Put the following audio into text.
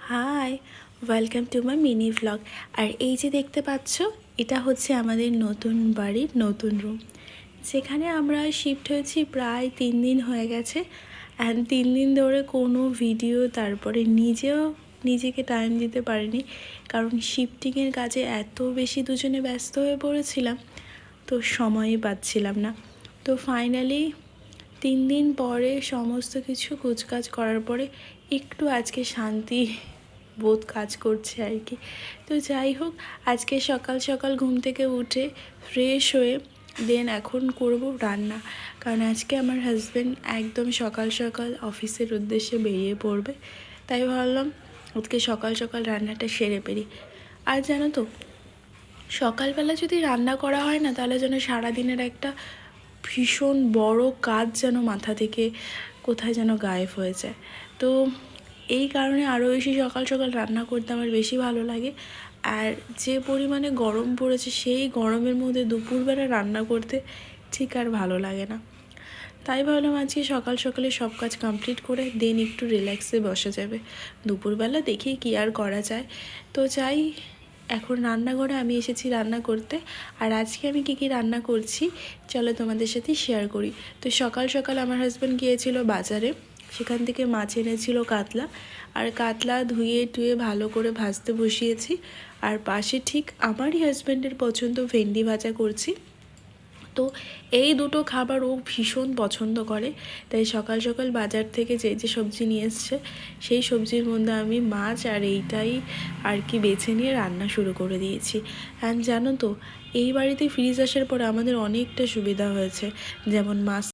High, welcome to my mini vlog. আর এই যে দেখতে পাচ্ছ, এটা হচ্ছে আমাদের নতুন বাড়ির নতুন রুম, যেখানে আমরা শিফট হয়েছি প্রায় 3 দিন হয়ে গেছে। অ্যান্ড 3 দিন ধরে কোনো ভিডিও, তারপরে নিজেকে টাইম দিতে পারিনি, কারণ শিফটিংয়ের কাজে এত বেশি দুজনে ব্যস্ত হয়ে পড়েছিলাম, তো সময়ই পাচ্ছিলাম না। তো ফাইনালি 3 দিন পরে সমস্ত কিছু গোছগাছ করার পরে একটু আজকে শান্তি বোধ কাজ করছে আর কি। তো যাই হোক, আজকে সকাল সকাল ঘুম থেকে উঠে ফ্রেশ হয়ে দেন এখন করব রান্না, কারণ আজকে আমার হাজব্যান্ড একদম সকাল সকাল অফিসের উদ্দেশ্যে বেরিয়ে পড়বে। তাই ভাবলাম আজকে সকাল সকাল রান্নাটা সেরে ফেলি। আর জানো তো, সকালবেলা যদি রান্না করা হয় না, তাহলে যেন সারাদিনের একটা ভীষণ বড় কাজ যেন মাথা থেকে কোথায় যেন গায়েব হয়ে যায়। তো এই কারণে আরও বেশি সকাল সকাল রান্না করতে আমার বেশি ভালো লাগে। আর যে পরিমাণে গরম পড়েছে, সেই গরমের মধ্যে দুপুরবেলা রান্না করতে ঠিক আর ভালো লাগে না। তাই ভাবলাম আজকে সকাল সকালে সব কাজ কমপ্লিট করে দেন একটু রিল্যাক্সে বসা যাবে। দুপুরবেলা দেখি কী আর করা যায়। তো যাই, এখন রান্নাঘরে আমি এসেছি রান্না করতে। আর আজকে আমি কী রান্না করছি চলো তোমাদের সাথে শেয়ার করি। তো সকাল সকাল আমার হাজব্যান্ড গিয়েছিল বাজারে, সেখান থেকে মাছ এনেছিল কাতলা। আর কাতলা ধুয়ে টুয়ে ভালো করে ভাজতে বসিয়েছি। আর পাশে ঠিক আমারই হাজব্যান্ডের পছন্দ ভেন্ডি ভাজা করছি। তো এই দুটো খাবার ও ভীষণ পছন্দ করে, তাই সকাল সকাল বাজার থেকে যে সবজি নিয়ে এসছে সেই সবজির মধ্যে আমি মাছ আর এইটাই আর কি বেছে নিয়ে রান্না শুরু করে দিয়েছি। অ্যান্ড জানো তো, এই বাড়িতে ফ্রিজ আসার পরে আমাদের অনেকটা সুবিধা হয়েছে। যেমন মাছ